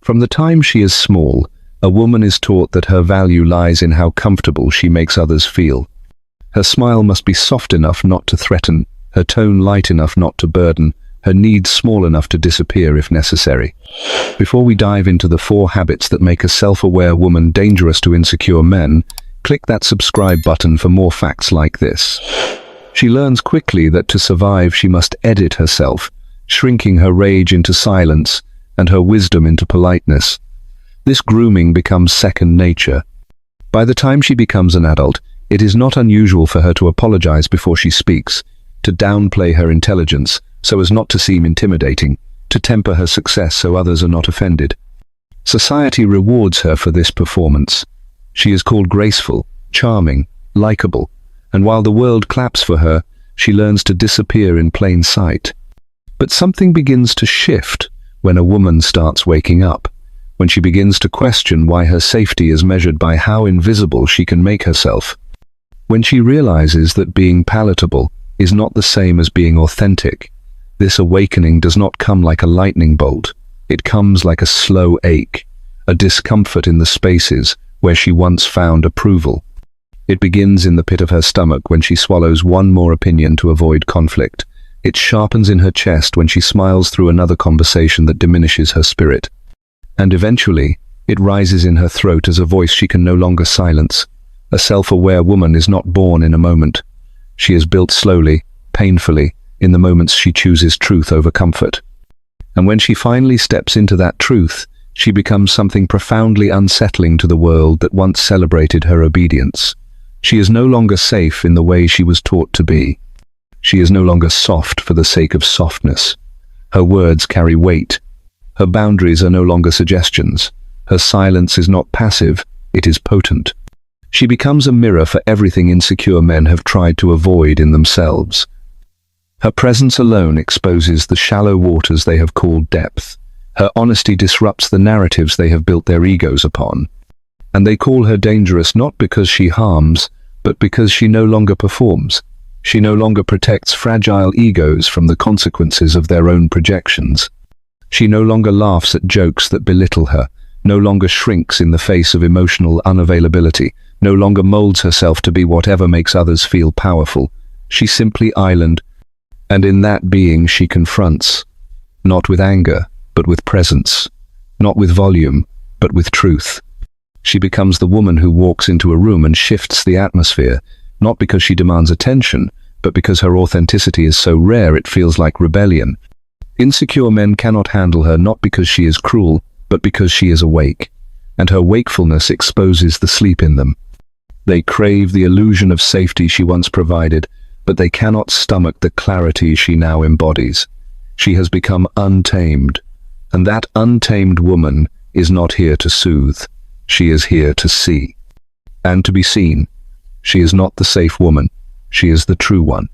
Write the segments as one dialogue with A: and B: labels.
A: From the time she is small, a woman is taught that her value lies in how comfortable she makes others feel. Her smile must be soft enough not to threaten, her tone light enough not to burden, her needs small enough to disappear if necessary. Before we dive into the 4 habits that make a self-aware woman dangerous to insecure men, click that subscribe button for more facts like this. She learns quickly that to survive she must edit herself, shrinking her rage into silence and her wisdom into politeness. This grooming becomes second nature. By the time she becomes an adult, it is not unusual for her to apologize before she speaks, to downplay her intelligence so as not to seem intimidating, to temper her success so others are not offended. Society rewards her for this performance. She is called graceful, charming, likable, and while the world claps for her, she learns to disappear in plain sight. But something begins to shift when a woman starts waking up, when she begins to question why her safety is measured by how invisible she can make herself. When she realizes that being palatable is not the same as being authentic. This awakening does not come like a lightning bolt. It comes like a slow ache, a discomfort in the spaces where she once found approval. It begins in the pit of her stomach when she swallows one more opinion to avoid conflict. It sharpens in her chest when she smiles through another conversation that diminishes her spirit. And eventually, it rises in her throat as a voice she can no longer silence. A self-aware woman is not born in a moment. She is built slowly, painfully, in the moments she chooses truth over comfort. And when she finally steps into that truth, she becomes something profoundly unsettling to the world that once celebrated her obedience. She is no longer safe in the way she was taught to be. She is no longer soft for the sake of softness. Her words carry weight. Her boundaries are no longer suggestions. Her silence is not passive, it is potent. She becomes a mirror for everything insecure men have tried to avoid in themselves. Her presence alone exposes the shallow waters they have called depth. Her honesty disrupts the narratives they have built their egos upon. And they call her dangerous not because she harms, but because she no longer performs. She no longer protects fragile egos from the consequences of their own projections. She no longer laughs at jokes that belittle her, no longer shrinks in the face of emotional unavailability, no longer molds herself to be whatever makes others feel powerful. She simply island, and in that being she confronts, not with anger, but with presence, not with volume, but with truth. She becomes the woman who walks into a room and shifts the atmosphere, not because she demands attention, but because her authenticity is so rare it feels like rebellion. Insecure men cannot handle her not because she is cruel, but because she is awake, and her wakefulness exposes the sleep in them. They crave the illusion of safety she once provided, but they cannot stomach the clarity she now embodies. She has become untamed, and that untamed woman is not here to soothe. She is here to see, and to be seen. She is not the safe woman, she is the true one.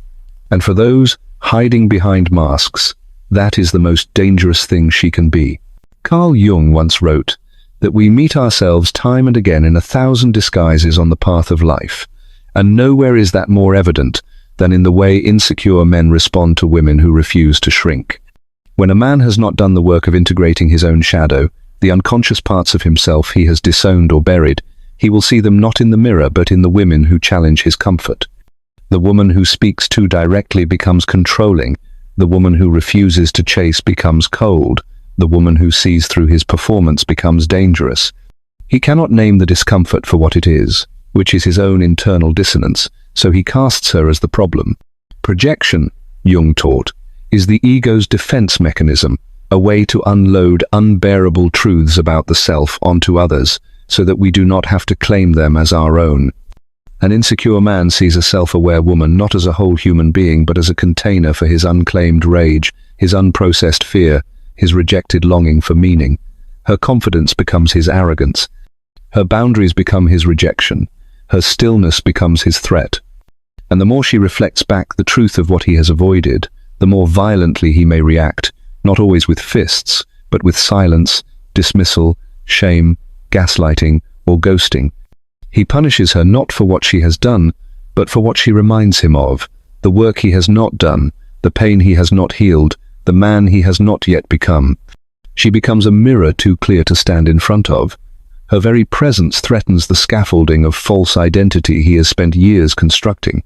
A: And for those hiding behind masks, that is the most dangerous thing she can be. Carl Jung once wrote that we meet ourselves time and again in 1,000 disguises on the path of life, and nowhere is that more evident than in the way insecure men respond to women who refuse to shrink. When a man has not done the work of integrating his own shadow, the unconscious parts of himself he has disowned or buried, he will see them not in the mirror but in the women who challenge his comfort. The woman who speaks too directly becomes controlling. The woman who refuses to chase becomes cold. The woman who sees through his performance becomes dangerous. He cannot name the discomfort for what it is, which is his own internal dissonance, so he casts her as the problem. Projection, Jung taught, is the ego's defense mechanism, a way to unload unbearable truths about the self onto others, so that we do not have to claim them as our own. An insecure man sees a self-aware woman not as a whole human being, but as a container for his unclaimed rage, his unprocessed fear, his rejected longing for meaning. Her confidence becomes his arrogance. Her boundaries become his rejection. Her stillness becomes his threat. And the more she reflects back the truth of what he has avoided, the more violently he may react, not always with fists, but with silence, dismissal, shame, gaslighting, or ghosting. He punishes her not for what she has done, but for what she reminds him of, the work he has not done, the pain he has not healed, the man he has not yet become. She becomes a mirror too clear to stand in front of. Her very presence threatens the scaffolding of false identity he has spent years constructing.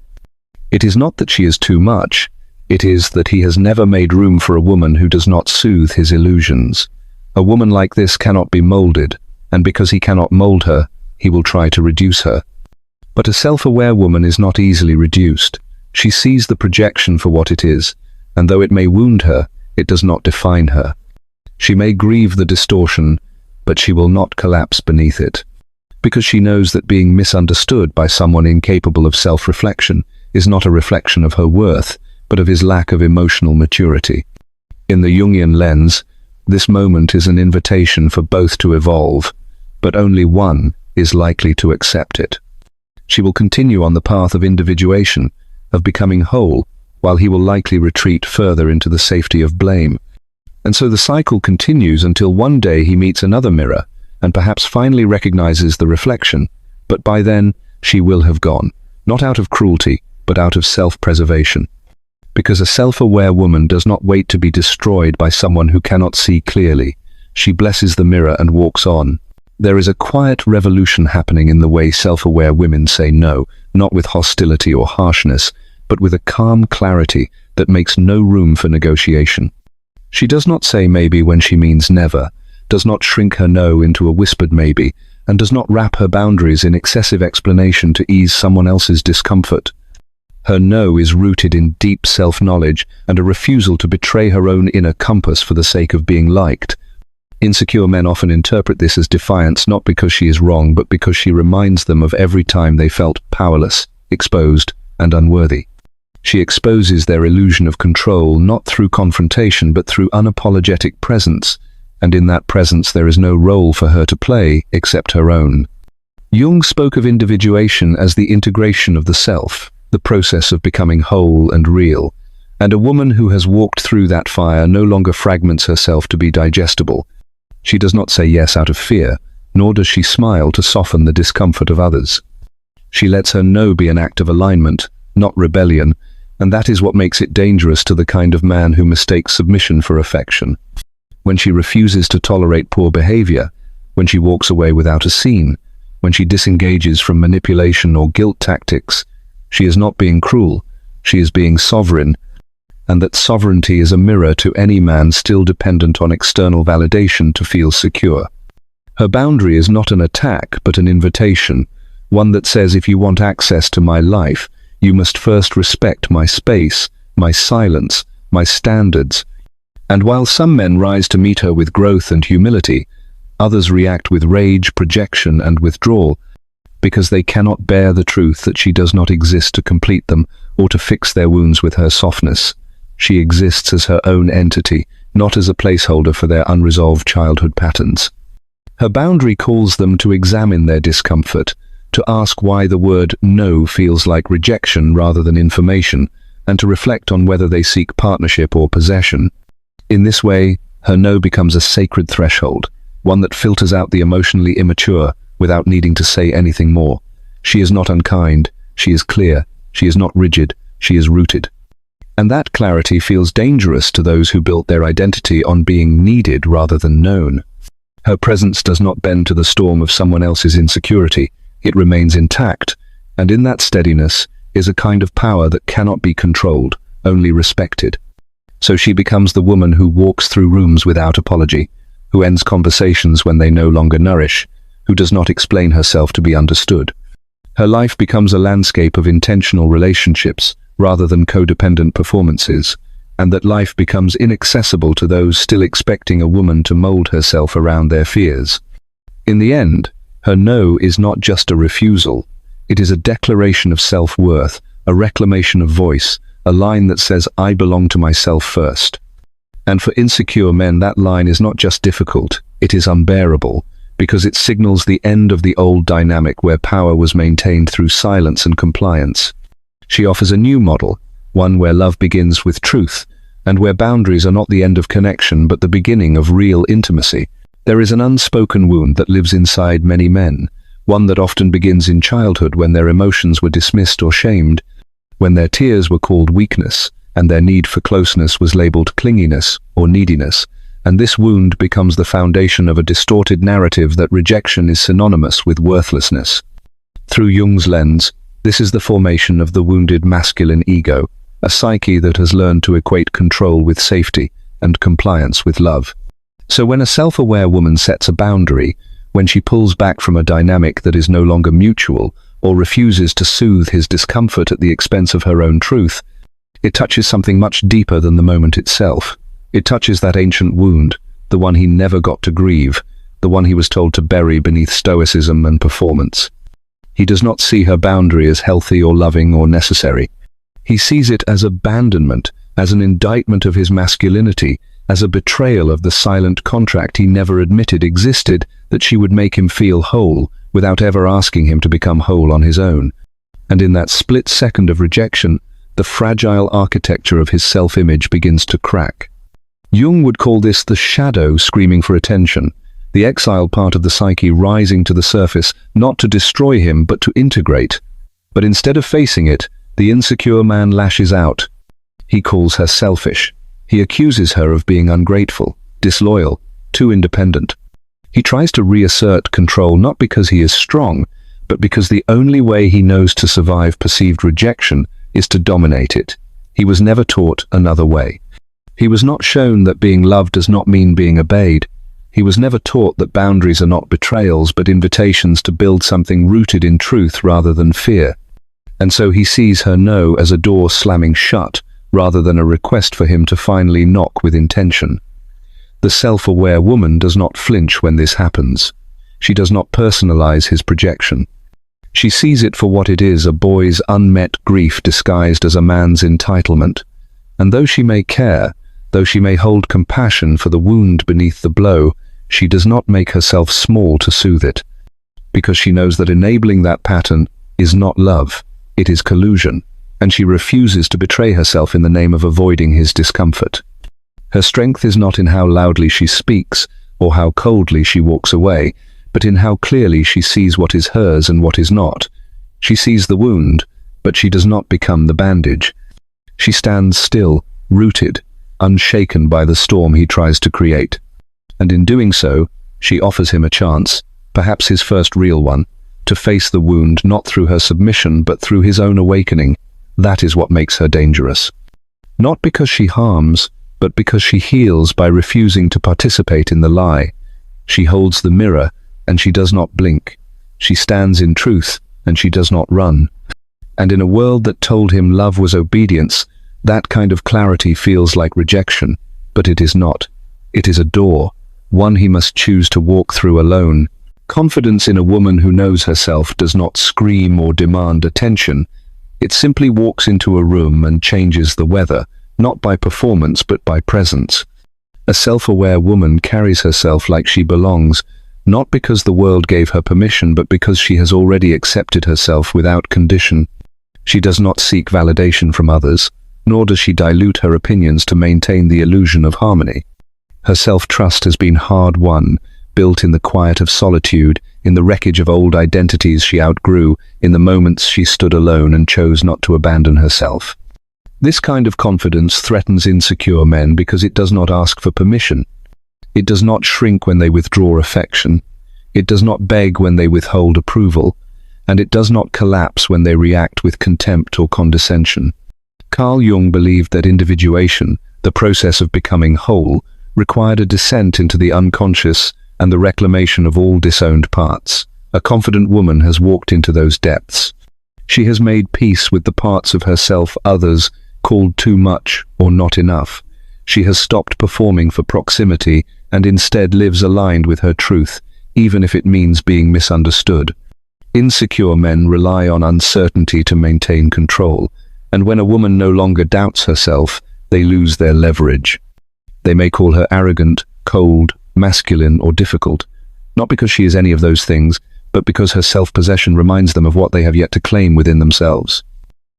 A: It is not that she is too much, it is that he has never made room for a woman who does not soothe his illusions. A woman like this cannot be molded, and because he cannot mold her, he will try to reduce her. But a self-aware woman is not easily reduced. She sees the projection for what it is, and though it may wound her, it does not define her. She may grieve the distortion, but she will not collapse beneath it, because she knows that being misunderstood by someone incapable of self-reflection is not a reflection of her worth, but of his lack of emotional maturity. In the Jungian lens, this moment is an invitation for both to evolve, but only one is likely to accept it. She will continue on the path of individuation, of becoming whole, while he will likely retreat further into the safety of blame. And so the cycle continues until one day he meets another mirror, and perhaps finally recognizes the reflection, but by then she will have gone, not out of cruelty, but out of self-preservation. Because a self-aware woman does not wait to be destroyed by someone who cannot see clearly. She blesses the mirror and walks on. There is a quiet revolution happening in the way self-aware women say no, not with hostility or harshness, but with a calm clarity that makes no room for negotiation. She does not say maybe when she means never, does not shrink her no into a whispered maybe, and does not wrap her boundaries in excessive explanation to ease someone else's discomfort. Her no is rooted in deep self-knowledge and a refusal to betray her own inner compass for the sake of being liked. Insecure men often interpret this as defiance, not because she is wrong, but because she reminds them of every time they felt powerless, exposed, and unworthy. She exposes their illusion of control not through confrontation but through unapologetic presence, and in that presence there is no role for her to play except her own. Jung spoke of individuation as the integration of the self, the process of becoming whole and real, and a woman who has walked through that fire no longer fragments herself to be digestible. She does not say yes out of fear, nor does she smile to soften the discomfort of others. She lets her no be an act of alignment, not rebellion, and that is what makes it dangerous to the kind of man who mistakes submission for affection. When she refuses to tolerate poor behavior, when she walks away without a scene, when she disengages from manipulation or guilt tactics, she is not being cruel, she is being sovereign, and that sovereignty is a mirror to any man still dependent on external validation to feel secure. Her boundary is not an attack, but an invitation, one that says if you want access to my life, you must first respect my space, my silence, my standards. And while some men rise to meet her with growth and humility, others react with rage, projection, and withdrawal, because they cannot bear the truth that she does not exist to complete them or to fix their wounds with her softness. She exists as her own entity, not as a placeholder for their unresolved childhood patterns. Her boundary calls them to examine their discomfort, to ask why the word no feels like rejection rather than information, and to reflect on whether they seek partnership or possession. In this way, her no becomes a sacred threshold, one that filters out the emotionally immature without needing to say anything more. She is not unkind, she is clear, she is not rigid, she is rooted. And that clarity feels dangerous to those who built their identity on being needed rather than known. Her presence does not bend to the storm of someone else's insecurity. It remains intact, and in that steadiness is a kind of power that cannot be controlled, only respected. So she becomes the woman who walks through rooms without apology, who ends conversations when they no longer nourish, who does not explain herself to be understood. Her life becomes a landscape of intentional relationships rather than codependent performances, and that life becomes inaccessible to those still expecting a woman to mold herself around their fears. In the end, her no is not just a refusal, it is a declaration of self-worth, a reclamation of voice, a line that says, I belong to myself first. And for insecure men, that line is not just difficult, it is unbearable, because it signals the end of the old dynamic where power was maintained through silence and compliance. She offers a new model, one where love begins with truth, and where boundaries are not the end of connection but the beginning of real intimacy. There is an unspoken wound that lives inside many men, one that often begins in childhood when their emotions were dismissed or shamed, when their tears were called weakness, and their need for closeness was labeled clinginess or neediness, and this wound becomes the foundation of a distorted narrative that rejection is synonymous with worthlessness. Through Jung's lens, this is the formation of the wounded masculine ego, a psyche that has learned to equate control with safety and compliance with love. So when a self-aware woman sets a boundary, when she pulls back from a dynamic that is no longer mutual, or refuses to soothe his discomfort at the expense of her own truth, it touches something much deeper than the moment itself. It touches that ancient wound, the one he never got to grieve, the one he was told to bury beneath stoicism and performance. He does not see her boundary as healthy or loving or necessary. He sees it as abandonment, as an indictment of his masculinity, as a betrayal of the silent contract he never admitted existed, that she would make him feel whole without ever asking him to become whole on his own. And in that split second of rejection, the fragile architecture of his self-image begins to crack. Jung would call this the shadow screaming for attention, the exiled part of the psyche rising to the surface, not to destroy him but to integrate. But instead of facing it, the insecure man lashes out. He calls her selfish. He accuses her of being ungrateful, disloyal, too independent. He tries to reassert control not because he is strong, but because the only way he knows to survive perceived rejection is to dominate it. He was never taught another way. He was not shown that being loved does not mean being obeyed. He was never taught that boundaries are not betrayals but invitations to build something rooted in truth rather than fear. And so he sees her no as a door slamming shut, rather than a request for him to finally knock with intention. The self-aware woman does not flinch when this happens. She does not personalize his projection. She sees it for what it is, a boy's unmet grief disguised as a man's entitlement. And though she may care, though she may hold compassion for the wound beneath the blow, she does not make herself small to soothe it. Because she knows that enabling that pattern is not love, it is collusion, and she refuses to betray herself in the name of avoiding his discomfort. Her strength is not in how loudly she speaks, or how coldly she walks away, but in how clearly she sees what is hers and what is not. She sees the wound, but she does not become the bandage. She stands still, rooted, unshaken by the storm he tries to create. And in doing so, she offers him a chance, perhaps his first real one, to face the wound not through her submission but through his own awakening. That is what makes her dangerous. Not because she harms, but because she heals by refusing to participate in the lie. She holds the mirror, and she does not blink. She stands in truth, and she does not run. And in a world that told him love was obedience, that kind of clarity feels like rejection, but it is not. It is a door, one he must choose to walk through alone. Confidence in a woman who knows herself does not scream or demand attention. It simply walks into a room and changes the weather, not by performance but by presence. A self-aware woman carries herself like she belongs, not because the world gave her permission but because she has already accepted herself without condition. She does not seek validation from others, nor does she dilute her opinions to maintain the illusion of harmony. Her self-trust has been hard-won, built in the quiet of solitude, in the wreckage of old identities she outgrew, in the moments she stood alone and chose not to abandon herself. This kind of confidence threatens insecure men because it does not ask for permission. It does not shrink when they withdraw affection. It does not beg when they withhold approval. And it does not collapse when they react with contempt or condescension. Carl Jung believed that individuation, the process of becoming whole, required a descent into the unconscious and the reclamation of all disowned parts. A confident woman has walked into those depths. She has made peace with the parts of herself others called too much or not enough. She has stopped performing for proximity and instead lives aligned with her truth, even if it means being misunderstood. Insecure men rely on uncertainty to maintain control, and when a woman no longer doubts herself, they lose their leverage. They may call her arrogant, cold, masculine, or difficult, not because she is any of those things, but because her self-possession reminds them of what they have yet to claim within themselves.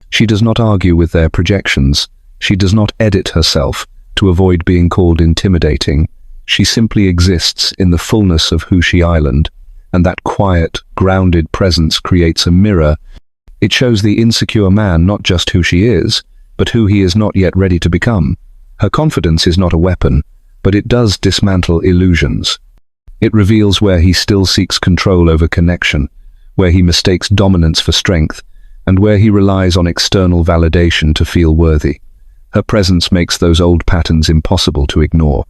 A: She does not argue with their projections. She does not edit herself to avoid being called intimidating. She simply exists in the fullness of who she island, and that quiet, grounded presence creates a mirror. It shows the insecure man not just who she is, but who he is not yet ready to become. Her confidence is not a weapon. but it does dismantle illusions. It reveals where he still seeks control over connection, where he mistakes dominance for strength, and where he relies on external validation to feel worthy. Her presence makes those old patterns impossible to ignore.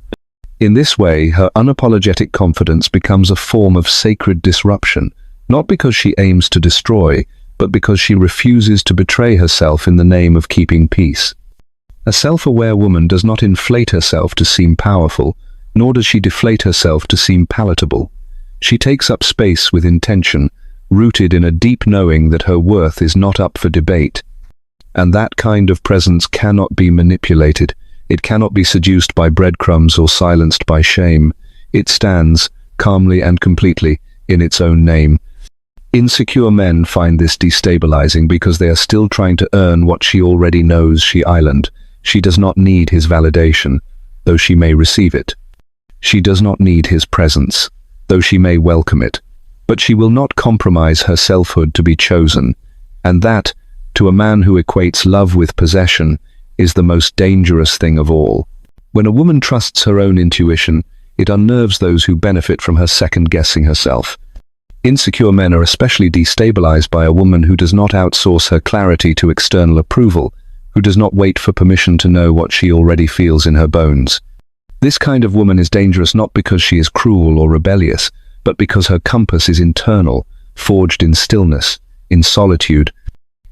A: In this way, her unapologetic confidence becomes a form of sacred disruption, not because she aims to destroy, but because she refuses to betray herself in the name of keeping peace. A self-aware woman does not inflate herself to seem powerful, nor does she deflate herself to seem palatable. She takes up space with intention, rooted in a deep knowing that her worth is not up for debate. And that kind of presence cannot be manipulated. It cannot be seduced by breadcrumbs or silenced by shame. It stands, calmly and completely, in its own name. Insecure men find this destabilizing because they are still trying to earn what she already knows. She does not need his validation, though she may receive it. She does not need his presence, though she may welcome it. But she will not compromise her selfhood to be chosen, and that, to a man who equates love with possession, is the most dangerous thing of all. When a woman trusts her own intuition, it unnerves those who benefit from her second-guessing herself. Insecure men are especially destabilized by a woman who does not outsource her clarity to external approval, who does not wait for permission to know what she already feels in her bones. This kind of woman is dangerous not because she is cruel or rebellious, but because her compass is internal, forged in stillness, in solitude,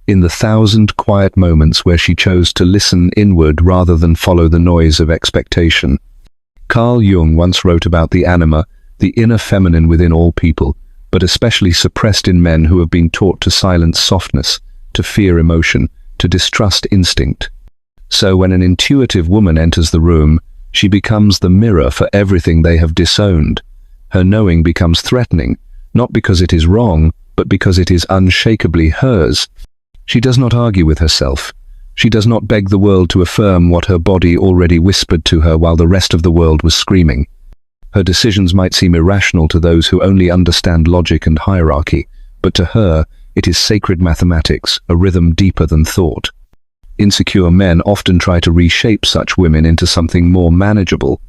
A: in the 1,000 quiet moments where she chose to listen inward rather than follow the noise of expectation. Carl Jung once wrote about the anima, the inner feminine within all people, but especially suppressed in men who have been taught to silence softness, to fear emotion, to distrust instinct. So when an intuitive woman enters the room, she becomes the mirror for everything they have disowned. Her knowing becomes threatening, not because it is wrong, but because it is unshakably hers. She does not argue with herself. She does not beg the world to affirm what her body already whispered to her while the rest of the world was screaming. Her decisions might seem irrational to those who only understand logic and hierarchy, but to her, it is sacred mathematics, a rhythm deeper than thought. Insecure men often try to reshape such women into something more manageable.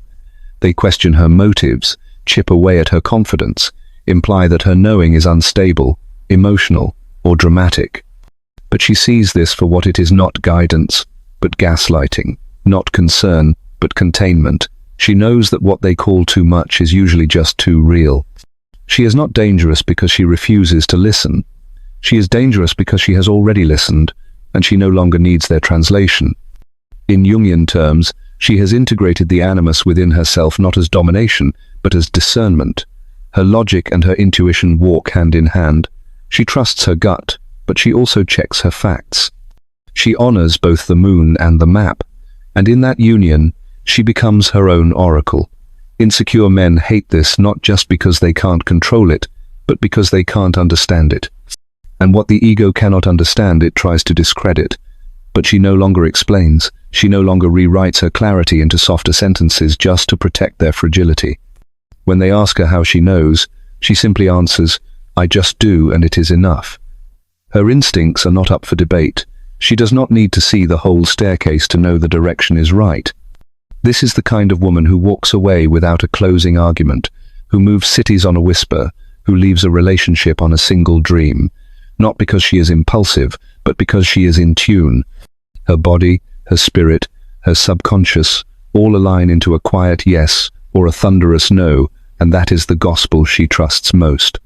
A: They question her motives, chip away at her confidence, imply that her knowing is unstable, emotional, or dramatic. But she sees this for what it is: not guidance, but gaslighting, not concern, but containment. She knows that what they call too much is usually just too real. She is not dangerous because she refuses to listen. She is dangerous because she has already listened, and she no longer needs their translation. In Jungian terms, she has integrated the animus within herself not as domination, but as discernment. Her logic and her intuition walk hand in hand. She trusts her gut, but she also checks her facts. She honors both the moon and the map, and in that union, she becomes her own oracle. Insecure men hate this not just because they can't control it, but because they can't understand it. And what the ego cannot understand, it tries to discredit. But she no longer explains. She no longer rewrites her clarity into softer sentences just to protect their fragility. When they ask her how she knows, she simply answers, "I just do, and it is enough." Her instincts are not up for debate. She does not need to see the whole staircase to know the direction is right. This is the kind of woman who walks away without a closing argument, who moves cities on a whisper, who leaves a relationship on a single dream, not because she is impulsive, but because she is in tune. Her body, her spirit, her subconscious, all align into a quiet yes or a thunderous no, and that is the gospel she trusts most.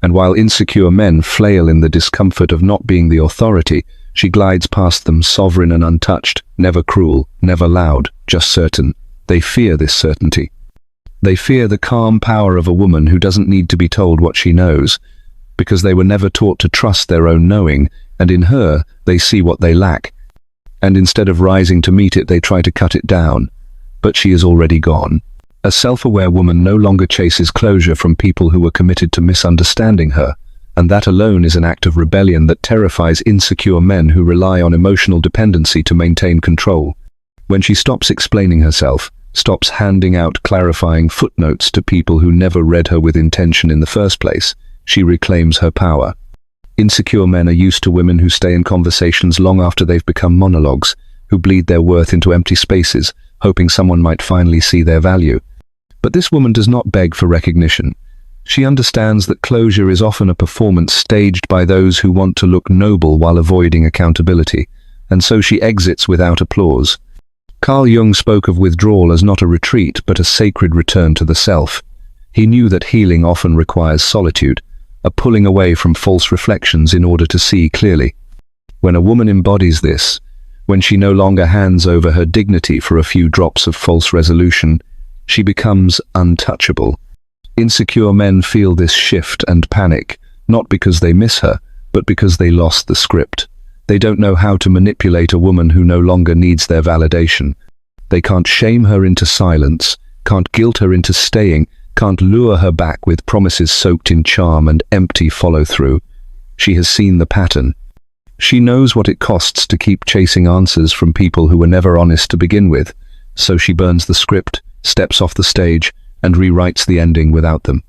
A: And while insecure men flail in the discomfort of not being the authority, she glides past them sovereign and untouched, never cruel, never loud, just certain. They fear this certainty. They fear the calm power of a woman who doesn't need to be told what she knows, because they were never taught to trust their own knowing, and in her they see what they lack. And instead of rising to meet it, they try to cut it down. But she is already gone. A self-aware woman no longer chases closure from people who were committed to misunderstanding her, and that alone is an act of rebellion that terrifies insecure men who rely on emotional dependency to maintain control. When she stops explaining herself, stops handing out clarifying footnotes to people who never read her with intention in the first place, she reclaims her power. Insecure men are used to women who stay in conversations long after they've become monologues, who bleed their worth into empty spaces, hoping someone might finally see their value. But this woman does not beg for recognition. She understands that closure is often a performance staged by those who want to look noble while avoiding accountability, and so she exits without applause. Carl Jung spoke of withdrawal as not a retreat, but a sacred return to the self. He knew that healing often requires solitude, a pulling away from false reflections in order to see clearly. When a woman embodies this, when she no longer hands over her dignity for a few drops of false resolution, she becomes untouchable. Insecure men feel this shift and panic, not because they miss her, but because they lost the script. They don't know how to manipulate a woman who no longer needs their validation. They can't shame her into silence, can't guilt her into staying, can't lure her back with promises soaked in charm and empty follow-through. She has seen the pattern. She knows what it costs to keep chasing answers from people who were never honest to begin with, so she burns the script, steps off the stage, and rewrites the ending without them.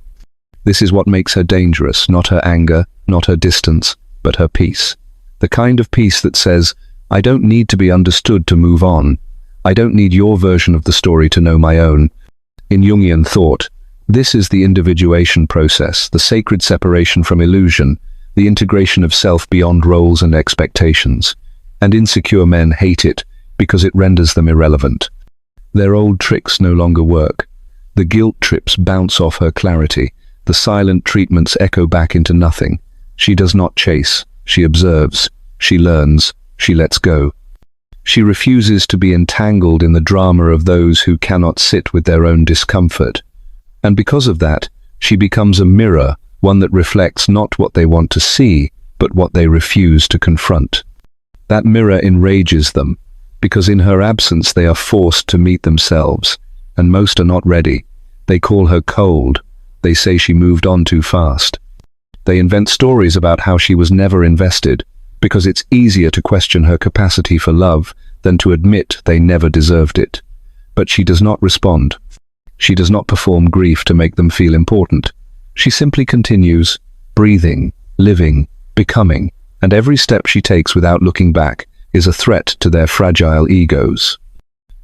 A: This is what makes her dangerous, not her anger, not her distance, but her peace. The kind of peace that says, I don't need to be understood to move on. I don't need your version of the story to know my own. In Jungian thought, this is the individuation process, the sacred separation from illusion, the integration of self beyond roles and expectations. And insecure men hate it because it renders them irrelevant. Their old tricks no longer work. The guilt trips bounce off her clarity. The silent treatments echo back into nothing. She does not chase. She observes. She learns. She lets go. She refuses to be entangled in the drama of those who cannot sit with their own discomfort. And because of that, she becomes a mirror, one that reflects not what they want to see, but what they refuse to confront. That mirror enrages them, because in her absence they are forced to meet themselves, and most are not ready. They call her cold. They say she moved on too fast. They invent stories about how she was never invested, because it's easier to question her capacity for love than to admit they never deserved it. But she does not respond. She does not perform grief to make them feel important. She simply continues, breathing, living, becoming, and every step she takes without looking back is a threat to their fragile egos.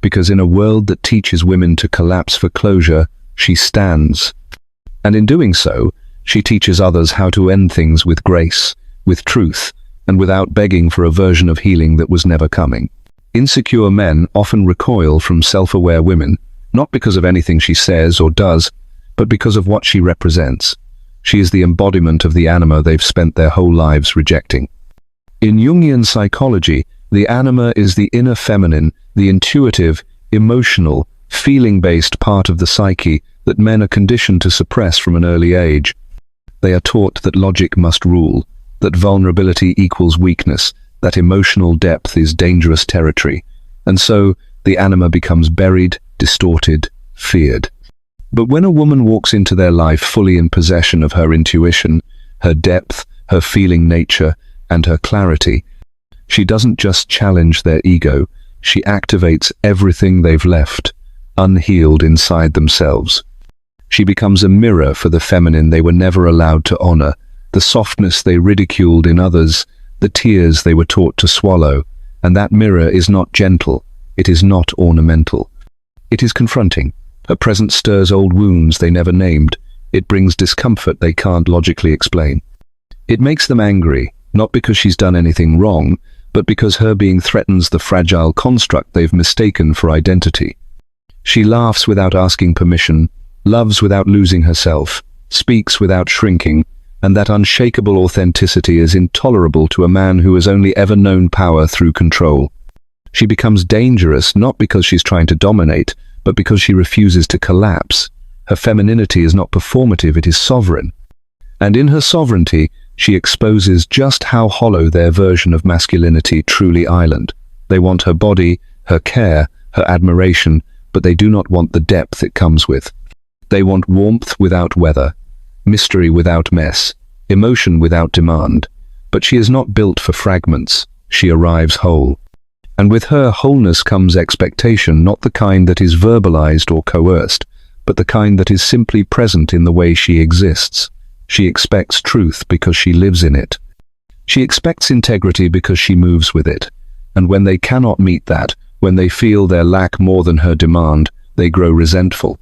A: Because in a world that teaches women to collapse for closure, she stands. And in doing so, she teaches others how to end things with grace, with truth, and without begging for a version of healing that was never coming. Insecure men often recoil from self-aware women, not because of anything she says or does, but because of what she represents. She is the embodiment of the anima they've spent their whole lives rejecting. In Jungian psychology, the anima is the inner feminine, the intuitive, emotional, feeling-based part of the psyche that men are conditioned to suppress from an early age. They are taught that logic must rule, that vulnerability equals weakness, that emotional depth is dangerous territory, and so the anima becomes buried, distorted, feared. But when a woman walks into their life fully in possession of her intuition, her depth, her feeling nature, and her clarity, she doesn't just challenge their ego, she activates everything they've left, unhealed inside themselves. She becomes a mirror for the feminine they were never allowed to honor, the softness they ridiculed in others, the tears they were taught to swallow, and that mirror is not gentle, it is not ornamental. It is confronting. Her presence stirs old wounds they never named. It brings discomfort they can't logically explain. It makes them angry, not because she's done anything wrong, but because her being threatens the fragile construct they've mistaken for identity. She laughs without asking permission, loves without losing herself, speaks without shrinking, and that unshakable authenticity is intolerable to a man who has only ever known power through control. She becomes dangerous not because she's trying to dominate, but because she refuses to collapse. Her femininity is not performative, it is sovereign. And in her sovereignty, she exposes just how hollow their version of masculinity truly island. They want her body, her care, her admiration, but they do not want the depth it comes with. They want warmth without weather, mystery without mess, emotion without demand. But she is not built for fragments, she arrives whole. And with her wholeness comes expectation, not the kind that is verbalized or coerced, but the kind that is simply present in the way she exists. She expects truth because she lives in it. She expects integrity because she moves with it. And when they cannot meet that, When they feel their lack more than her demand, they grow resentful.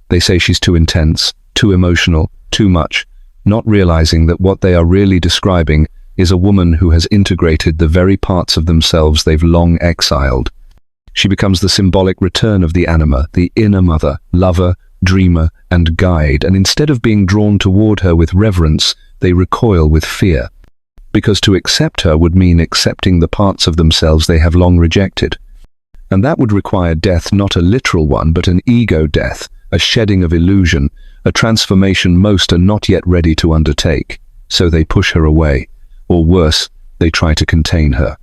A: They say she's too intense, too emotional, too much, not realizing that what they are really describing is a woman who has integrated the very parts of themselves they've long exiled. She becomes the symbolic return of the anima, the inner mother, lover, dreamer, and guide, and instead of being drawn toward her with reverence, they recoil with fear. Because to accept her would mean accepting the parts of themselves they have long rejected. And that would require death, not a literal one, but an ego death, a shedding of illusion, a transformation most are not yet ready to undertake. So they push her away. Or worse, they try to contain her.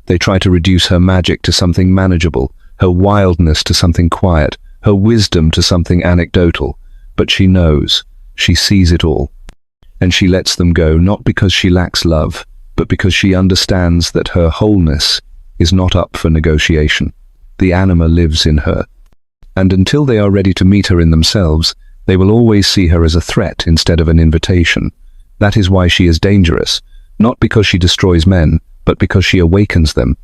A: They try to reduce her magic to something manageable, her wildness to something quiet, her wisdom to something anecdotal. But she knows, she sees it all. And she lets them go not because she lacks love, but because she understands that her wholeness is not up for negotiation. The anima lives in her. And until they are ready to meet her in themselves, they will always see her as a threat instead of an invitation. That is why she is dangerous, not because she destroys men, but because she awakens them.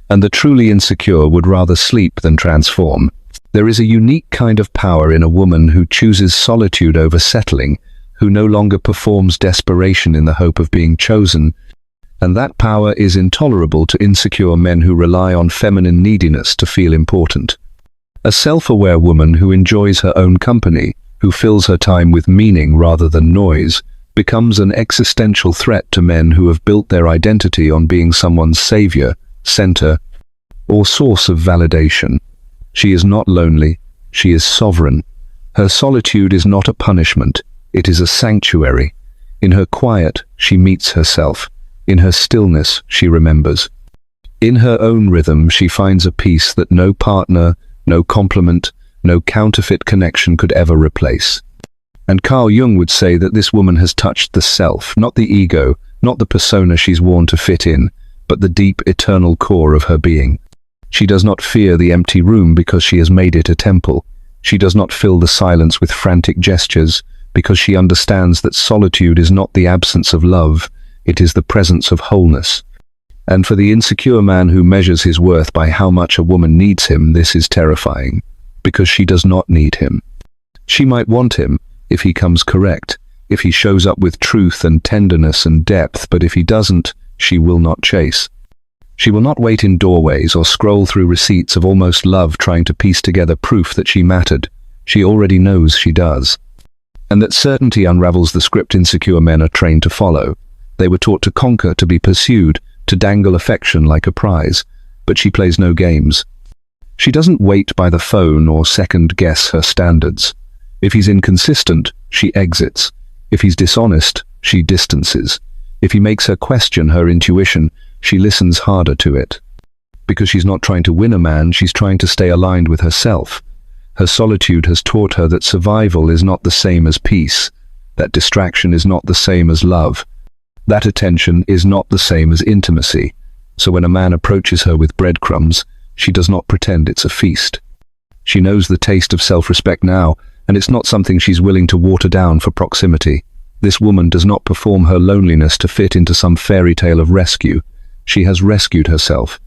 A: And the truly insecure would rather sleep than transform. There is a unique kind of power in a woman who chooses solitude over settling, who no longer performs desperation in the hope of being chosen. And that power is intolerable to insecure men who rely on feminine neediness to feel important. A self-aware woman who enjoys her own company, who fills her time with meaning rather than noise, becomes an existential threat to men who have built their identity on being someone's savior, center, or source of validation. She is not lonely, she is sovereign. Her solitude is not a punishment, it is a sanctuary. In her quiet, she meets herself. In her stillness, she remembers. In her own rhythm, she finds a peace that no partner, no compliment, no counterfeit connection could ever replace. And Carl Jung would say that this woman has touched the self, not the ego, not the persona she's worn to fit in, but the deep, eternal core of her being. She does not fear the empty room because she has made it a temple. She does not fill the silence with frantic gestures because she understands that solitude is not the absence of love, it is the presence of wholeness. And for the insecure man who measures his worth by how much a woman needs him, this is terrifying, because she does not need him. She might want him, if he comes correct, if he shows up with truth and tenderness and depth, but if he doesn't, she will not chase. She will not wait in doorways or scroll through receipts of almost love trying to piece together proof that she mattered. She already knows she does. And that certainty unravels the script insecure men are trained to follow. They were taught to conquer, to be pursued, to dangle affection like a prize, but she plays no games. She doesn't wait by the phone or second-guess her standards. If he's inconsistent, she exits. If he's dishonest, she distances. If he makes her question her intuition, she listens harder to it. Because she's not trying to win a man, she's trying to stay aligned with herself. Her solitude has taught her that survival is not the same as peace, that distraction is not the same as love, that attention is not the same as intimacy. So when a man approaches her with breadcrumbs, she does not pretend it's a feast. She knows the taste of self-respect now, and it's not something she's willing to water down for proximity. This woman does not perform her loneliness to fit into some fairy tale of rescue. She has rescued herself.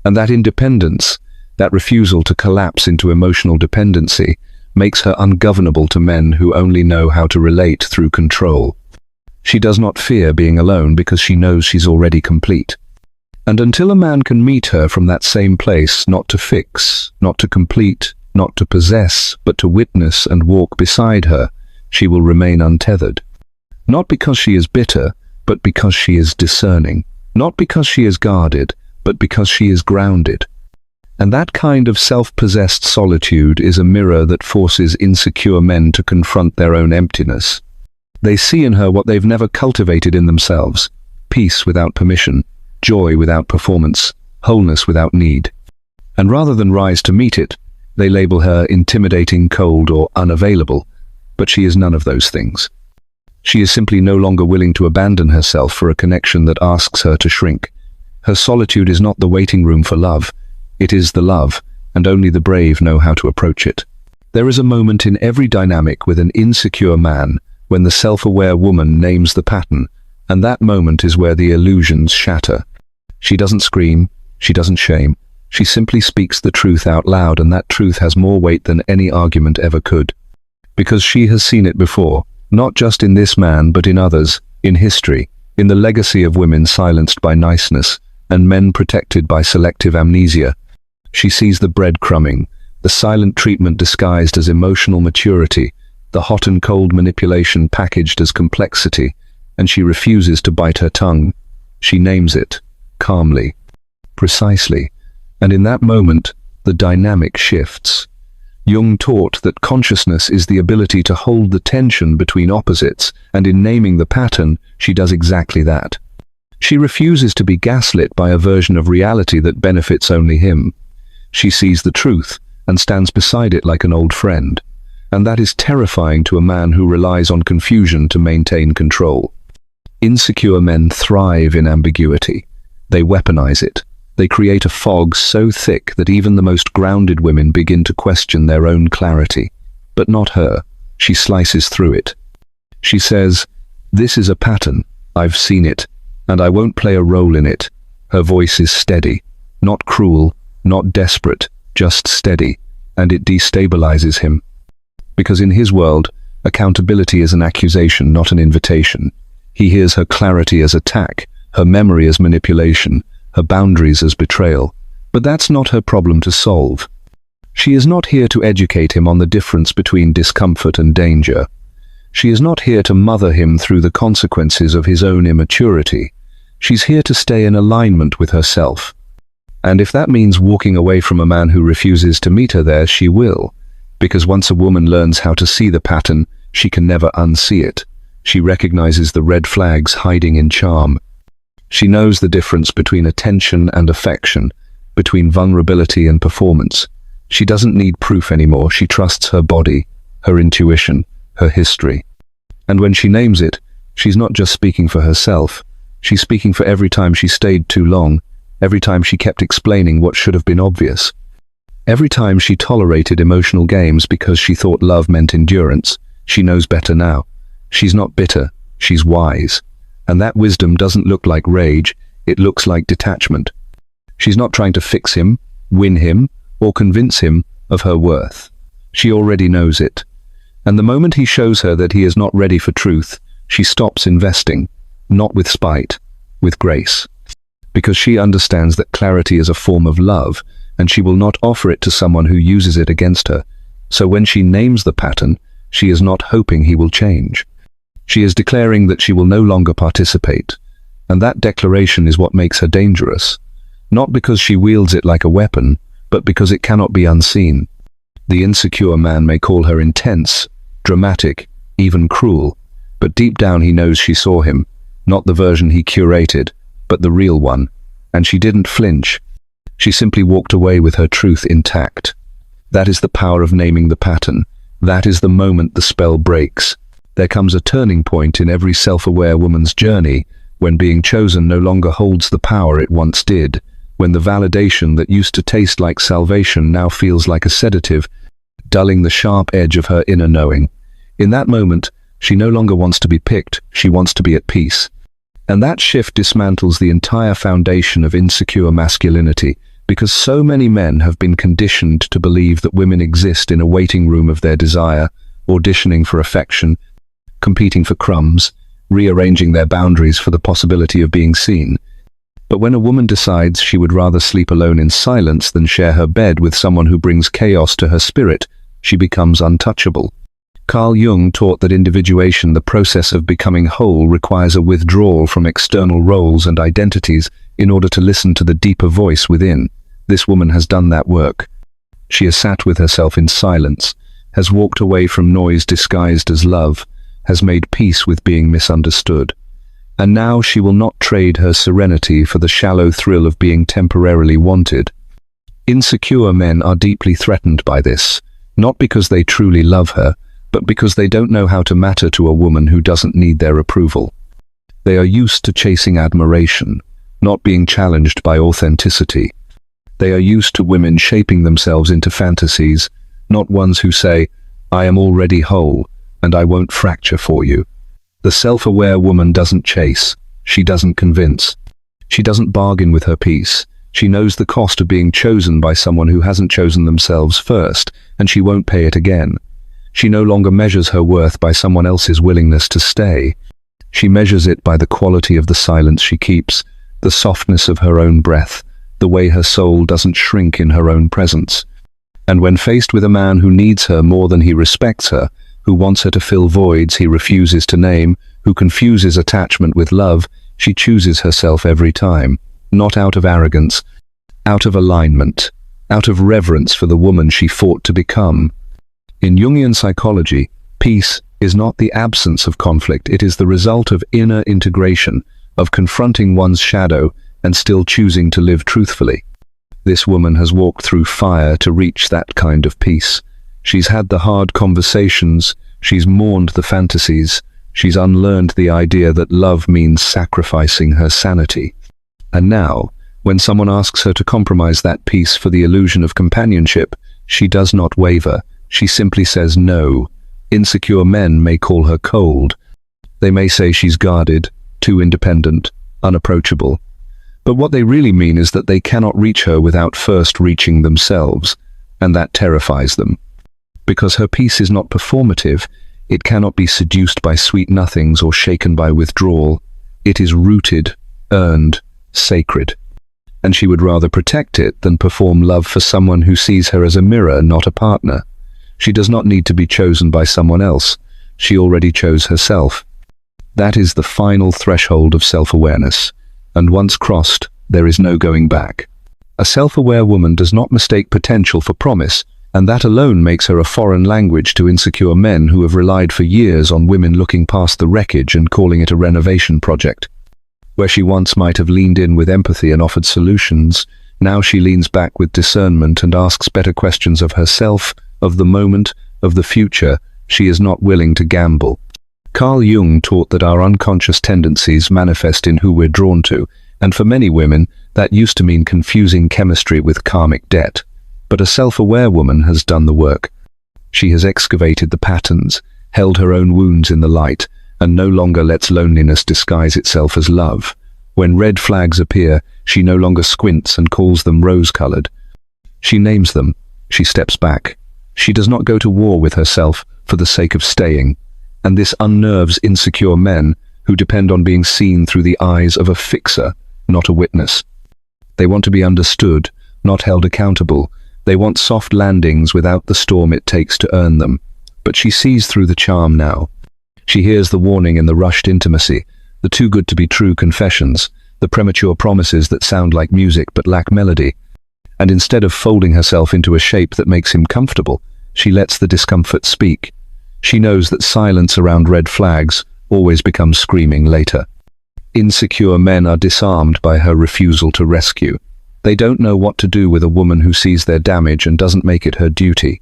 A: And that independence, that refusal to collapse into emotional dependency, makes her ungovernable to men who only know how to relate through control. She does not fear being alone because she knows she's already complete. And until a man can meet her from that same place, not to fix, not to complete, not to possess, but to witness and walk beside her, she will remain untethered. Not because she is bitter, but because she is discerning. Not because she is guarded, but because she is grounded. And that kind of self-possessed solitude is a mirror that forces insecure men to confront their own emptiness. They see in her what they've never cultivated in themselves: peace without permission, joy without performance, wholeness without need. And rather than rise to meet it, they label her intimidating, cold, or unavailable. But she is none of those things. She is simply no longer willing to abandon herself for a connection that asks her to shrink. Her solitude is not the waiting room for love. It is the love, and only the brave know how to approach it. There is a moment in every dynamic with an insecure man when the self-aware woman names the pattern, and that moment is where the illusions shatter. She doesn't scream, she doesn't shame, She simply speaks the truth out loud, and that truth has more weight than any argument ever could. Because she has seen it before, not just in this man but in others, in history, in the legacy of women silenced by niceness, and men protected by selective amnesia. She sees the breadcrumbing, the silent treatment disguised as emotional maturity, the hot and cold manipulation packaged as complexity, and she refuses to bite her tongue. She names it, calmly, precisely, and in that moment, the dynamic shifts. Jung taught that consciousness is the ability to hold the tension between opposites, and in naming the pattern, she does exactly that. She refuses to be gaslit by a version of reality that benefits only him. She sees the truth and stands beside it like an old friend. And that is terrifying to a man who relies on confusion to maintain control. Insecure men thrive in ambiguity. They weaponize it. They create a fog so thick that even the most grounded women begin to question their own clarity. But not her. She slices through it. She says, "This is a pattern. I've seen it, and I won't play a role in it." Her voice is steady, not cruel, not desperate, just steady, and it destabilizes him. Because in his world, accountability is an accusation, not an invitation. He hears her clarity as attack, her memory as manipulation, her boundaries as betrayal. But that's not her problem to solve. She is not here to educate him on the difference between discomfort and danger. She is not here to mother him through the consequences of his own immaturity. She's here to stay in alignment with herself. And if that means walking away from a man who refuses to meet her there, she will. Because once a woman learns how to see the pattern, she can never unsee it. She recognizes the red flags hiding in charm. She knows the difference between attention and affection, between vulnerability and performance. She doesn't need proof anymore. She trusts her body, her intuition, her history. And when she names it, she's not just speaking for herself. She's speaking for every time she stayed too long, every time she kept explaining what should have been obvious. Every time she tolerated emotional games because she thought love meant endurance. She knows better now. She's not bitter, she's wise. And that wisdom doesn't look like rage, it looks like detachment. She's not trying to fix him, win him, or convince him of her worth. She already knows it. And the moment he shows her that he is not ready for truth, she stops investing, not with spite, with grace. Because she understands that clarity is a form of love, and she will not offer it to someone who uses it against her. So when she names the pattern, she is not hoping he will change. She is declaring that she will no longer participate. And that declaration is what makes her dangerous. Not because she wields it like a weapon, but because it cannot be unseen. The insecure man may call her intense, dramatic, even cruel, but deep down he knows she saw him, not the version he curated, but the real one. And she didn't flinch. She simply walked away with her truth intact. That is the power of naming the pattern. That is the moment the spell breaks. There comes a turning point in every self-aware woman's journey, when being chosen no longer holds the power it once did, when the validation that used to taste like salvation now feels like a sedative, dulling the sharp edge of her inner knowing. In that moment, she no longer wants to be picked, she wants to be at peace. And that shift dismantles the entire foundation of insecure masculinity, because so many men have been conditioned to believe that women exist in a waiting room of their desire, auditioning for affection, competing for crumbs, rearranging their boundaries for the possibility of being seen. But when a woman decides she would rather sleep alone in silence than share her bed with someone who brings chaos to her spirit, she becomes untouchable. Carl Jung taught that individuation, the process of becoming whole, requires a withdrawal from external roles and identities in order to listen to the deeper voice within. This woman has done that work. She has sat with herself in silence, has walked away from noise disguised as love, has made peace with being misunderstood. And now she will not trade her serenity for the shallow thrill of being temporarily wanted. Insecure men are deeply threatened by this, not because they truly love her, but because they don't know how to matter to a woman who doesn't need their approval. They are used to chasing admiration, not being challenged by authenticity. They are used to women shaping themselves into fantasies, not ones who say, "I am already whole, and I won't fracture for you." The self-aware woman doesn't chase, she doesn't convince. She doesn't bargain with her peace, She knows the cost of being chosen by someone who hasn't chosen themselves first, and she won't pay it again. She no longer measures her worth by someone else's willingness to stay. She measures it by the quality of the silence she keeps, the softness of her own breath, the way her soul doesn't shrink in her own presence. And when faced with a man who needs her more than he respects her, who wants her to fill voids he refuses to name, who confuses attachment with love, she chooses herself every time, not out of arrogance, out of alignment, out of reverence for the woman she fought to become. In Jungian psychology, peace is not the absence of conflict, it is the result of inner integration, of confronting one's shadow and still choosing to live truthfully. This woman has walked through fire to reach that kind of peace. She's had the hard conversations, she's mourned the fantasies, she's unlearned the idea that love means sacrificing her sanity. And now, when someone asks her to compromise that peace for the illusion of companionship, she does not waver. She simply says no. Insecure men may call her cold. They may say she's guarded, too independent, unapproachable. But what they really mean is that they cannot reach her without first reaching themselves, and that terrifies them. Because her peace is not performative, it cannot be seduced by sweet nothings or shaken by withdrawal. It is rooted, earned, sacred. And she would rather protect it than perform love for someone who sees her as a mirror, not a partner. She does not need to be chosen by someone else. She already chose herself. That is the final threshold of self-awareness, and once crossed, there is no going back. A self-aware woman does not mistake potential for promise, and that alone makes her a foreign language to insecure men who have relied for years on women looking past the wreckage and calling it a renovation project. Where she once might have leaned in with empathy and offered solutions, now she leans back with discernment and asks better questions of herself, of the moment, of the future. She is not willing to gamble. Carl Jung taught that our unconscious tendencies manifest in who we're drawn to, and for many women, that used to mean confusing chemistry with karmic debt. But a self-aware woman has done the work. She has excavated the patterns, held her own wounds in the light, and no longer lets loneliness disguise itself as love. When red flags appear, she no longer squints and calls them rose-colored. She names them. She steps back. She does not go to war with herself for the sake of staying. And this unnerves insecure men who depend on being seen through the eyes of a fixer, not a witness. They want to be understood, not held accountable. They want soft landings without the storm it takes to earn them. But she sees through the charm now. She hears the warning in the rushed intimacy, the too good to be true confessions, the premature promises that sound like music but lack melody. And instead of folding herself into a shape that makes him comfortable, she lets the discomfort speak. She knows that silence around red flags always becomes screaming later. Insecure men are disarmed by her refusal to rescue. They don't know what to do with a woman who sees their damage and doesn't make it her duty.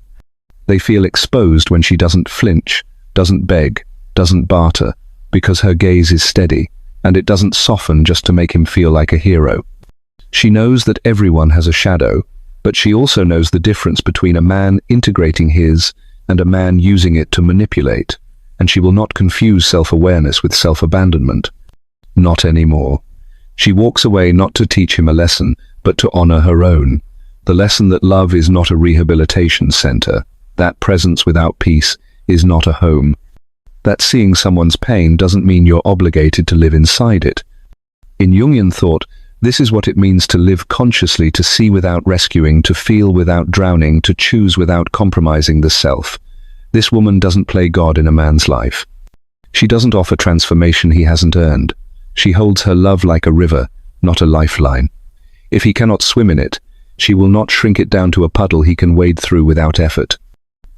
A: They feel exposed when she doesn't flinch, doesn't beg, doesn't barter, because her gaze is steady, and it doesn't soften just to make him feel like a hero. She knows that everyone has a shadow, but she also knows the difference between a man integrating his and a man using it to manipulate, and she will not confuse self-awareness with self-abandonment. Not anymore. She walks away not to teach him a lesson, but to honor her own. The lesson that love is not a rehabilitation center, that presence without peace is not a home, that seeing someone's pain doesn't mean you're obligated to live inside it. In Jungian thought, this is what it means to live consciously, to see without rescuing, to feel without drowning, to choose without compromising the self. This woman doesn't play God in a man's life. She doesn't offer transformation he hasn't earned. She holds her love like a river, not a lifeline. If he cannot swim in it, she will not shrink it down to a puddle he can wade through without effort.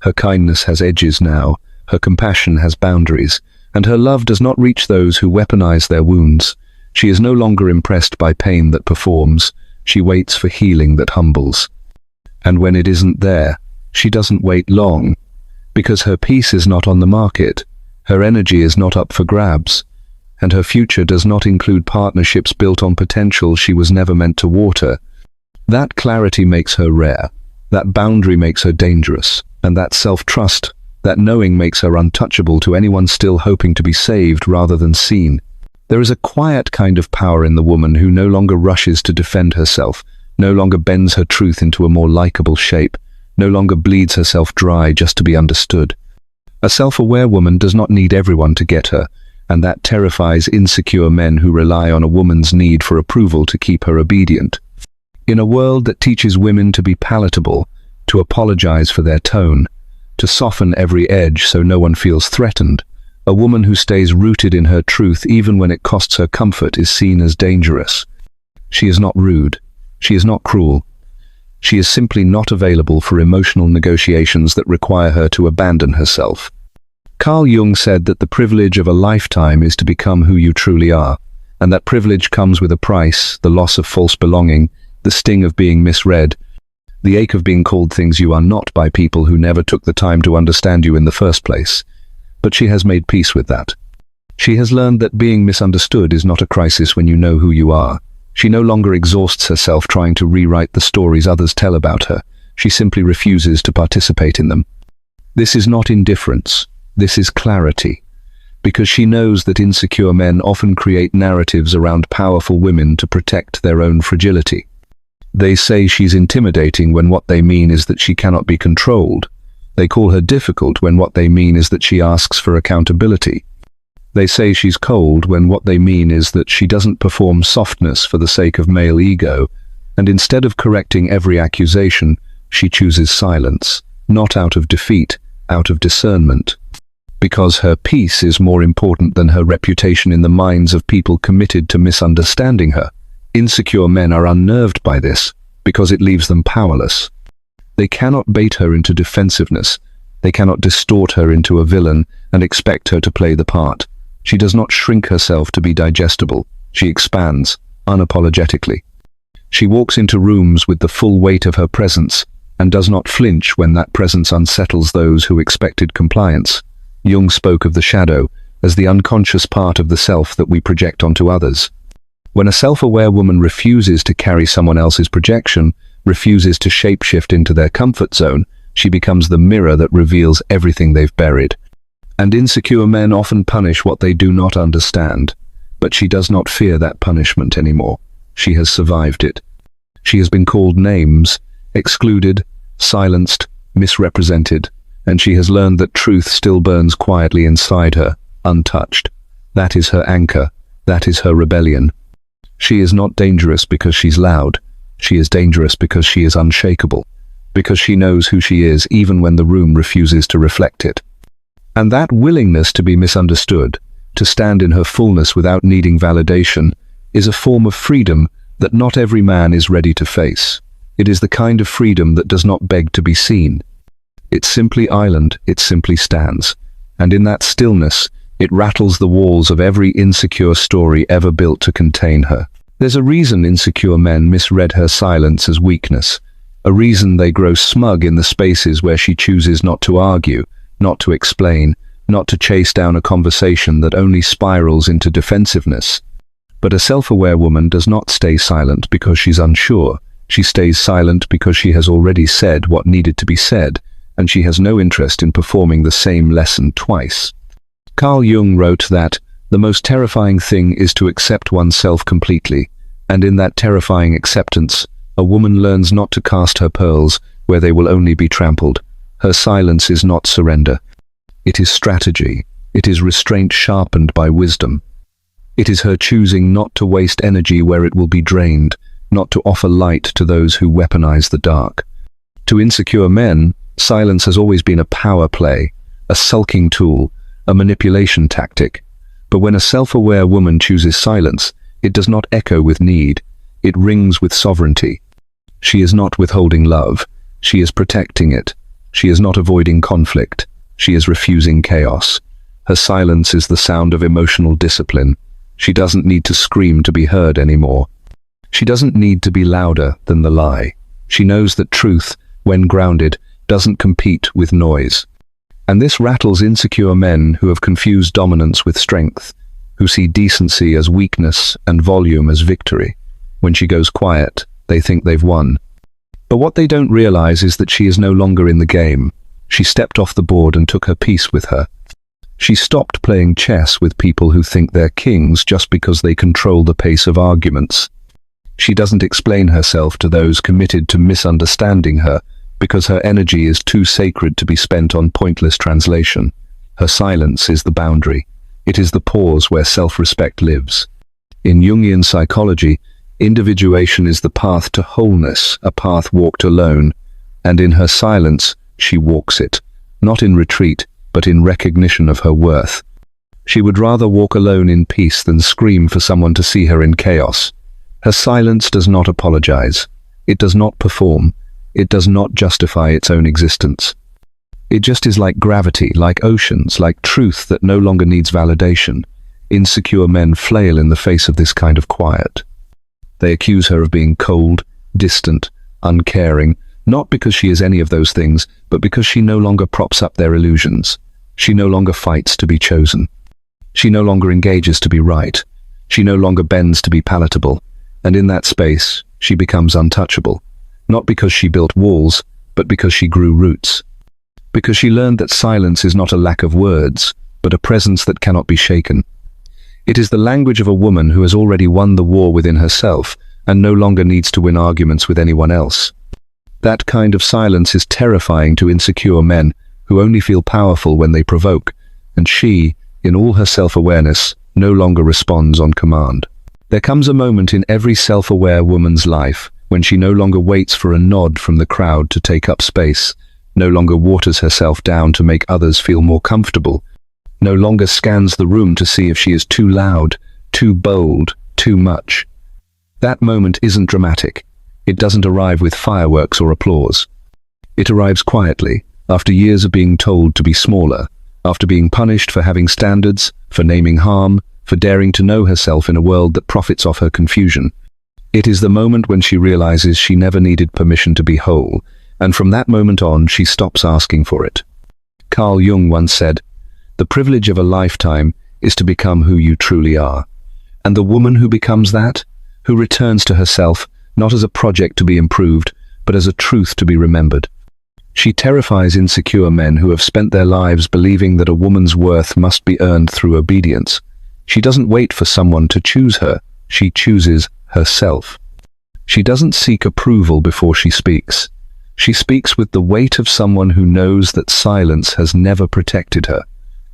A: Her kindness has edges now, her compassion has boundaries, and her love does not reach those who weaponize their wounds. She is no longer impressed by pain that performs, she waits for healing that humbles. And when it isn't there, she doesn't wait long, because her peace is not on the market, her energy is not up for grabs, and her future does not include partnerships built on potential she was never meant to water. That clarity makes her rare, that boundary makes her dangerous, and that self-trust, that knowing makes her untouchable to anyone still hoping to be saved rather than seen. There is a quiet kind of power in the woman who no longer rushes to defend herself, no longer bends her truth into a more likable shape, no longer bleeds herself dry just to be understood. A self-aware woman does not need everyone to get her, and that terrifies insecure men who rely on a woman's need for approval to keep her obedient. In a world that teaches women to be palatable, to apologize for their tone, to soften every edge so no one feels threatened, a woman who stays rooted in her truth even when it costs her comfort is seen as dangerous. She is not rude. She is not cruel. She is simply not available for emotional negotiations that require her to abandon herself. Carl Jung said that the privilege of a lifetime is to become who you truly are, and that privilege comes with a price: the loss of false belonging, the sting of being misread, the ache of being called things you are not by people who never took the time to understand you in the first place. But she has made peace with that. She has learned that being misunderstood is not a crisis when you know who you are. She no longer exhausts herself trying to rewrite the stories others tell about her. She simply refuses to participate in them. This is not indifference. This is clarity, because she knows that insecure men often create narratives around powerful women to protect their own fragility. They say she's intimidating when what they mean is that she cannot be controlled. They call her difficult when what they mean is that she asks for accountability. They say she's cold when what they mean is that she doesn't perform softness for the sake of male ego, and instead of correcting every accusation, she chooses silence, not out of defeat, out of discernment. Because her peace is more important than her reputation in the minds of people committed to misunderstanding her. Insecure men are unnerved by this, because it leaves them powerless. They cannot bait her into defensiveness. They cannot distort her into a villain and expect her to play the part. She does not shrink herself to be digestible. She expands, unapologetically. She walks into rooms with the full weight of her presence and does not flinch when that presence unsettles those who expected compliance. Jung spoke of the shadow as the unconscious part of the self that we project onto others. When a self-aware woman refuses to carry someone else's projection, refuses to shapeshift into their comfort zone, she becomes the mirror that reveals everything they've buried. And insecure men often punish what they do not understand, but she does not fear that punishment anymore. She has survived it. She has been called names, excluded, silenced, misrepresented, and she has learned that truth still burns quietly inside her, untouched. That is her anchor. That is her rebellion. She is not dangerous because she's loud. She is dangerous because she is unshakable, because she knows who she is even when the room refuses to reflect it. And that willingness to be misunderstood, to stand in her fullness without needing validation, is a form of freedom that not every man is ready to face. It is the kind of freedom that does not beg to be seen. It's simply island, it simply stands. And in that stillness, it rattles the walls of every insecure story ever built to contain her. There's a reason insecure men misread her silence as weakness, a reason they grow smug in the spaces where she chooses not to argue, not to explain, not to chase down a conversation that only spirals into defensiveness. But a self-aware woman does not stay silent because she's unsure. She stays silent because she has already said what needed to be said, and she has no interest in performing the same lesson twice. Carl Jung wrote that the most terrifying thing is to accept oneself completely, and in that terrifying acceptance, a woman learns not to cast her pearls where they will only be trampled. Her silence is not surrender. It is strategy. It is restraint sharpened by wisdom. It is her choosing not to waste energy where it will be drained, not to offer light to those who weaponize the dark. To insecure men, silence has always been a power play, a sulking tool, a manipulation tactic. But when a self-aware woman chooses silence, it does not echo with need. It rings with sovereignty. She is not withholding love. She is protecting it. She is not avoiding conflict. She is refusing chaos. Her silence is the sound of emotional discipline. She doesn't need to scream to be heard anymore. She doesn't need to be louder than the lie. She knows that truth, when grounded, doesn't compete with noise. And this rattles insecure men who have confused dominance with strength, who see decency as weakness and volume as victory. When she goes quiet, they think they've won. But what they don't realize is that she is no longer in the game. She stepped off the board and took her peace with her. She stopped playing chess with people who think they're kings just because they control the pace of arguments. She doesn't explain herself to those committed to misunderstanding her, because her energy is too sacred to be spent on pointless translation. Her silence is the boundary. It is the pause where self-respect lives. In Jungian psychology, individuation is the path to wholeness, a path walked alone, and in her silence, she walks it, not in retreat, but in recognition of her worth. She would rather walk alone in peace than scream for someone to see her in chaos. Her silence does not apologize. It does not perform. It does not justify its own existence. It just is like gravity, like oceans, like truth that no longer needs validation. Insecure men flail in the face of this kind of quiet. They accuse her of being cold, distant, uncaring, not because she is any of those things, but because she no longer props up their illusions. She no longer fights to be chosen. She no longer engages to be right. She no longer bends to be palatable. And in that space, she becomes untouchable. Not because she built walls, but because she grew roots. Because she learned that silence is not a lack of words, but a presence that cannot be shaken. It is the language of a woman who has already won the war within herself and no longer needs to win arguments with anyone else. That kind of silence is terrifying to insecure men who only feel powerful when they provoke, and she, in all her self-awareness, no longer responds on command. There comes a moment in every self-aware woman's life when she no longer waits for a nod from the crowd to take up space, no longer waters herself down to make others feel more comfortable, no longer scans the room to see if she is too loud, too bold, too much. That moment isn't dramatic. It doesn't arrive with fireworks or applause. It arrives quietly, after years of being told to be smaller, after being punished for having standards, for naming harm, for daring to know herself in a world that profits off her confusion. It is the moment when she realizes she never needed permission to be whole, and from that moment on she stops asking for it. Carl Jung once said, "The privilege of a lifetime is to become who you truly are." And the woman who becomes that, who returns to herself, not as a project to be improved, but as a truth to be remembered. She terrifies insecure men who have spent their lives believing that a woman's worth must be earned through obedience. She doesn't wait for someone to choose her, she chooses herself. She doesn't seek approval before she speaks. She speaks with the weight of someone who knows that silence has never protected her.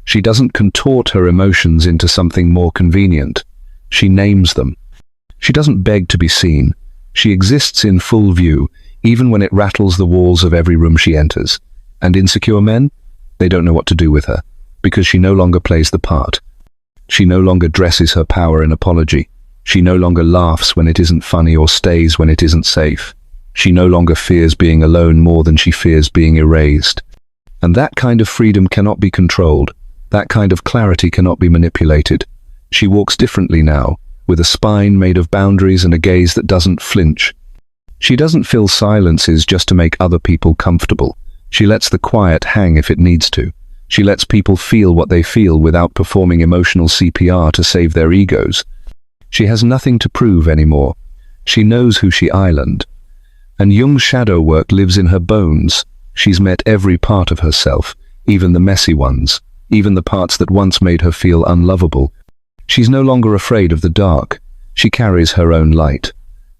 A: She doesn't contort her emotions into something more convenient. She names them. She doesn't beg to be seen. She exists in full view, even when it rattles the walls of every room she enters. And insecure men? They don't know what to do with her, because she no longer plays the part. She no longer dresses her power in apology. She no longer laughs when it isn't funny or stays when it isn't safe. She no longer fears being alone more than she fears being erased. And that kind of freedom cannot be controlled. That kind of clarity cannot be manipulated. She walks differently now, with a spine made of boundaries and a gaze that doesn't flinch. She doesn't fill silences just to make other people comfortable. She lets the quiet hang if it needs to. She lets people feel what they feel without performing emotional CPR to save their egos. She has nothing to prove anymore. She knows who she island. And Jung's shadow work lives in her bones. She's met every part of herself, even the messy ones, even the parts that once made her feel unlovable. She's no longer afraid of the dark. She carries her own light.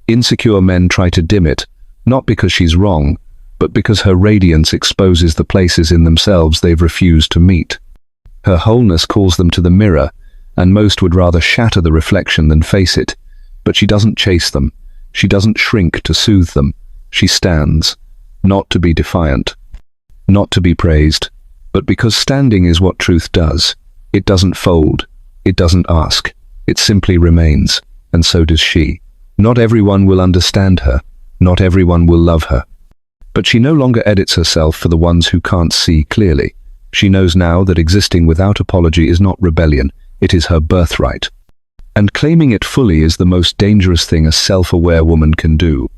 A: Insecure men try to dim it, not because she's wrong, but because her radiance exposes the places in themselves they've refused to meet. Her wholeness calls them to the mirror, and most would rather shatter the reflection than face it. But she doesn't chase them. She doesn't shrink to soothe them. She stands, not to be defiant, not to be praised, but because standing is what truth does. It doesn't fold. It doesn't ask. It simply remains, and so does she. Not everyone will understand her. Not everyone will love her. But she no longer edits herself for the ones who can't see clearly. She knows now that existing without apology is not rebellion. It is her birthright. And claiming it fully is the most dangerous thing a self-aware woman can do.